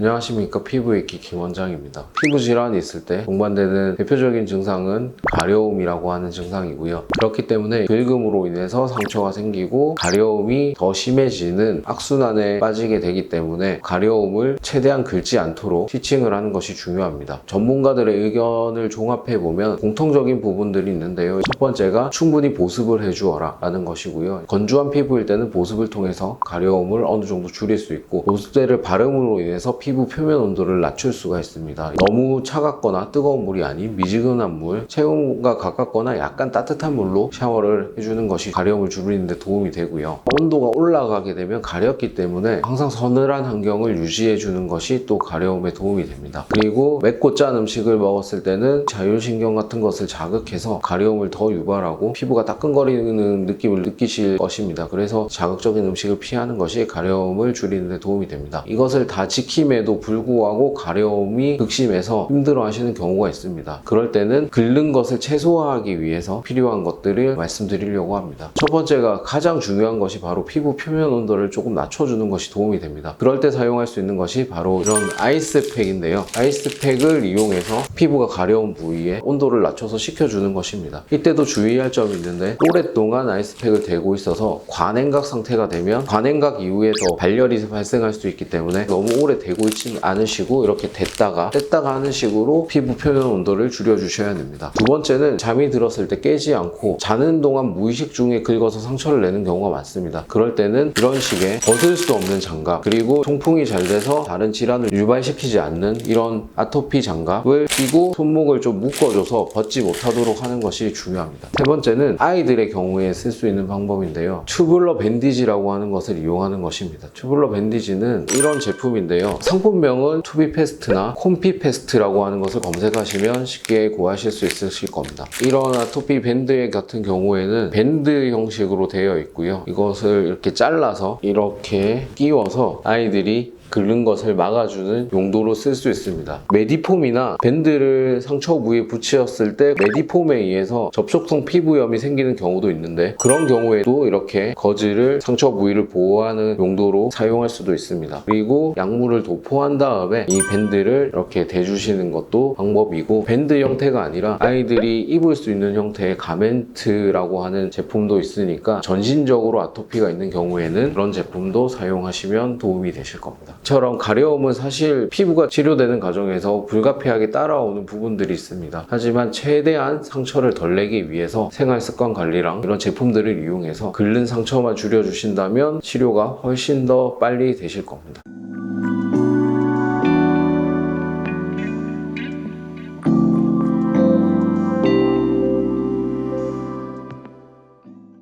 안녕하십니까, 피부의기 김원장입니다. 피부 질환이 있을 때 동반되는 대표적인 증상은 가려움이라고 하는 증상이고요. 그렇기 때문에 긁음으로 인해서 상처가 생기고 가려움이 더 심해지는 악순환에 빠지게 되기 때문에 가려움을 최대한 긁지 않도록 티칭을 하는 것이 중요합니다. 전문가들의 의견을 종합해 보면 공통적인 부분들이 있는데요. 첫 번째가 충분히 보습을 해주어라 라는 것이고요. 건조한 피부일 때는 보습을 통해서 가려움을 어느 정도 줄일 수 있고, 보습제를 바름으로 인해서 피부 표면 온도를 낮출 수가 있습니다. 너무 차갑거나 뜨거운 물이 아닌 미지근한 물, 체온과 가깝거나 약간 따뜻한 물로 샤워를 해주는 것이 가려움을 줄이는 데 도움이 되고요. 온도가 올라가게 되면 가렵기 때문에 항상 서늘한 환경을 유지해 주는 것이 또 가려움에 도움이 됩니다. 그리고 맵고 짠 음식을 먹었을 때는 자율신경 같은 것을 자극해서 가려움을 더 유발하고 피부가 따끔거리는 느낌을 느끼실 것입니다. 그래서 자극적인 음식을 피하는 것이 가려움을 줄이는 데 도움이 됩니다. 이것을 다 지킴에도 불구하고 가려움이 극심해서 힘들어 하시는 경우가 있습니다. 그럴 때는 긁는 것을 최소화하기 위해서 필요한 것들을 말씀드리려고 합니다. 첫 번째가, 가장 중요한 것이 바로 피부 표면 온도를 조금 낮춰주는 것이 도움이 됩니다. 그럴 때 사용할 수 있는 것이 바로 이런 아이스팩인데요. 아이스팩을 이용해서 피부가 가려운 부위에 온도를 낮춰서 식혀주는 것입니다. 이때도 주의할 점이 있는데, 오랫동안 아이스팩을 대고 있어서 과냉각 상태가 되면 과냉각 이후에 더 발열이 발생할 수 있기 때문에 너무 오래 대고 있지 않으시고 이렇게 뗐다가 하는 식으로 피부 표면 온도를 줄여주셔야 됩니다. 두 번째는, 잠이 들었을 때 깨지 않고 자는 동안 무의식 중에 긁어서 상처를 내는 경우가 많습니다. 그럴 때는 이런 식의 벗을 수 없는 장갑, 그리고 통풍이 잘 돼서 다른 질환을 유발시키지 않는 이런 아토피 장갑을 끼고 손목을 좀 묶어줘서 벗지 못하도록 하는 것이 중요합니다. 세 번째는 아이들의 경우에 쓸 수 있는 방법인데요. 튜블러 밴디지라고 하는 것을 이용하는 것입니다. 튜블러 밴디지는 이런 제품인데요. 상품명은 투비페스트나 콤피페스트라고 하는 것을 검색하시면 쉽게 구하실 수 있으실 겁니다. 이런 아토피 밴드 같은 경우에는 밴드 형식으로 되어 있고요. 이것을 이렇게 잘라서 이렇게 끼워서 아이들이 긁는 것을 막아주는 용도로 쓸 수 있습니다. 메디폼이나 밴드를 상처 부위에 붙였을 때 메디폼에 의해서 접촉성 피부염이 생기는 경우도 있는데, 그런 경우에도 이렇게 거즈를 상처 부위를 보호하는 용도로 사용할 수도 있습니다. 그리고 약물을 도포한 다음에 이 밴드를 이렇게 대주시는 것도 방법이고, 밴드 형태가 아니라 아이들이 입을 수 있는 형태의 가멘트라고 하는 제품도 있으니까 전신적으로 아토피가 있는 경우에는 그런 제품도 사용하시면 도움이 되실 겁니다. 처럼 가려움은 사실 피부가 치료되는 과정에서 불가피하게 따라오는 부분들이 있습니다. 하지만 최대한 상처를 덜 내기 위해서 생활습관 관리랑 이런 제품들을 이용해서 긁는 상처만 줄여주신다면 치료가 훨씬 더 빨리 되실 겁니다.